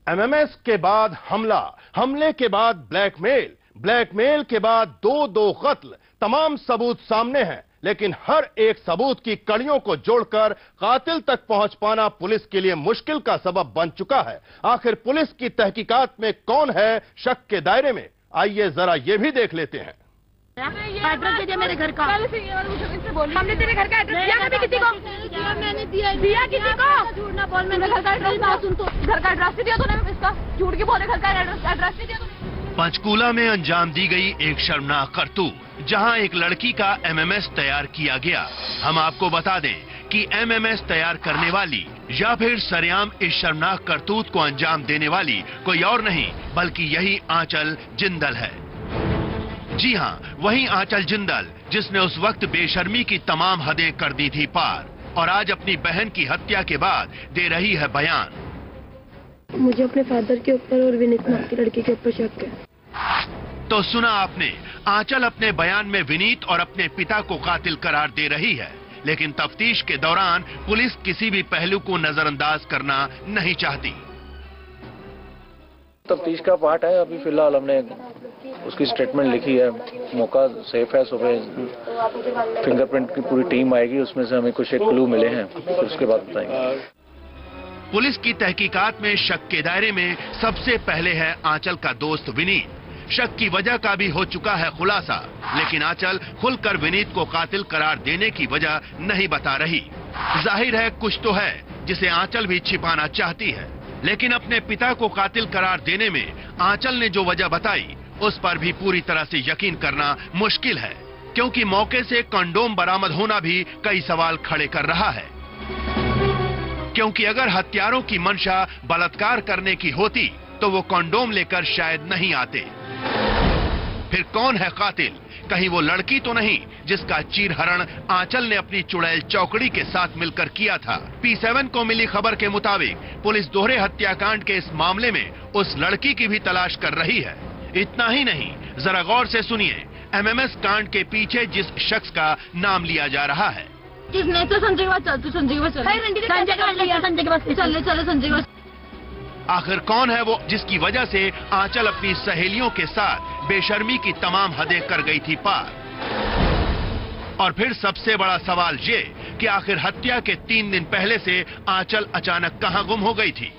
MMS के बाद हमला, हमले के बाद ब्लैकमेल, ब्लैकमेल के बाद दो कत्ल, तमाम सबूत सामने हैं, लेकिन हर एक सबूत की कड़ियों को जोड़कर कातिल तक पहुंच पाना पुलिस के लिए मुश्किल का सबब बन चुका है। आखिर पुलिस की तहकीकात में कौन है शक के दायरे में, आइए जरा ये भी देख लेते हैं। एड्रेस दे दिया मेरे घर का। हमने तेरे घर का एड्रेस दिया कभी किसी को? मैंने दिया किसी को? झूठ ना बोल, मैंने घर का एड्रेस ना सुन तो घर का एड्रेस दिया तूने इसका? झूठ की बोले, घर का एड्रेस नहीं दिया तूने। पंचकूला में अंजाम दी गई एक शर्मनाक करतूत, जहां एक लड़की का एमएमएस तैयार किया गया। हम आपको बता दें कि एमएमएस तैयार करने वाली या फिर सरेआम इस शर्मनाक करतूत को अंजाम देने वाली कोई और नहीं बल्कि यही आंचल जिंदल है। जी हां, वही आंचल जिंदल जिसने उस वक्त बेशर्मी की तमाम हदें कर दी थी पार, और आज अपनी बहन की हत्या के बाद दे रही है बयान। मुझे अपने फादर के ऊपर और विनीत नाम की लड़की के ऊपर शक है। तो सुना आपने, आंचल अपने बयान में विनीत और अपने पिता को कातिल करार दे रही है, लेकिन तफ्तीश के दौरान पुलिस किसी भी पहलू को नजरअंदाज करना नहीं चाहती। तफ्तीश का पार्ट है। अभी फिलहाल हमने उसकी स्टेटमेंट लिखी है, मौका सेफ है। सुबह फिंगरप्रिंट की पूरी टीम आएगी, उसमें से हमें कुछ एक क्लू मिले हैं, फिर उसके बाद बताएंगे। पुलिस की तहकीकात में शक के दायरे में सबसे पहले है आंचल का दोस्त विनीत। शक की वजह का भी हो चुका है खुलासा, लेकिन आंचल खुलकर विनीत को कातिल करार देने की वजह नहीं बता रही। जाहिर है कुछ तो है जिसे आंचल भी छिपाना चाहती है, लेकिन अपने पिता को कातिल करार देने में आंचल ने जो वजह बताई उस पर भी पूरी तरह से यकीन करना मुश्किल है, क्योंकि मौके से कंडोम बरामद होना भी कई सवाल खड़े कर रहा है। क्योंकि अगर हत्यारों की मंशा बलात्कार करने की होती तो वो कंडोम लेकर शायद नहीं आते। फिर कौन है कातिल? कहीं वो लड़की तो नहीं जिसका चीरहरण आंचल ने अपनी चुड़ैल चौकड़ी के साथ मिलकर किया था। P7 को मिली खबर के मुताबिक पुलिस दोहरे हत्याकांड के इस मामले में उस लड़की की भी तलाश कर रही है। इतना ही नहीं, जरा गौर से सुनिए, एमएमएस कांड के पीछे जिस शख्स का नाम लिया जा रहा है। किसने? तो संजय के पास चल, तू संजय के पास चल। संजय के पास चल, संजय के पास। आखिर कौन है वो जिसकी वजह से आंचल अपनी सहेलियों के साथ बेशर्मी की तमाम हदें कर गई थी पार? और फिर सबसे बड़ा सवाल ये कि आखिर हत्या के 3 दिन पहले से आंचल अचानक कहां गुम हो गई थी?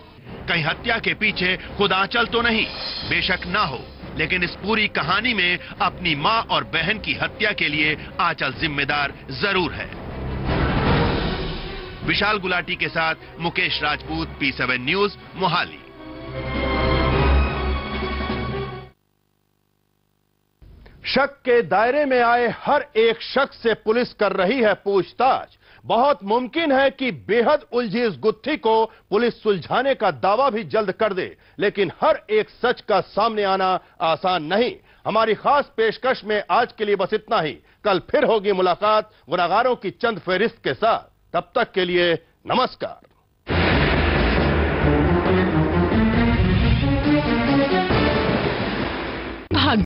कहीं हत्या के पीछे खुद आंचल तो नहीं? बेशक ना हो, लेकिन इस पूरी कहानी में अपनी मां और बहन की हत्या के लिए आंचल जिम्मेदार जरूर है। विशाल गुलाटी के साथ मुकेश राजपूत, P7 न्यूज, मोहाली। शक के दायरे में आए हर एक शख्स से पुलिस कर रही है पूछताछ। बहुत मुमकिन है कि बेहद उलझी इस गुत्थी को पुलिस सुलझाने का दावा भी जल्द कर दे, लेकिन हर एक सच का सामने आना आसान नहीं। हमारी खास पेशकश में आज के लिए बस इतना ही। कल फिर होगी मुलाकात गुनाहगारों की चंद फहरिस्त के साथ। तब तक के लिए नमस्कार।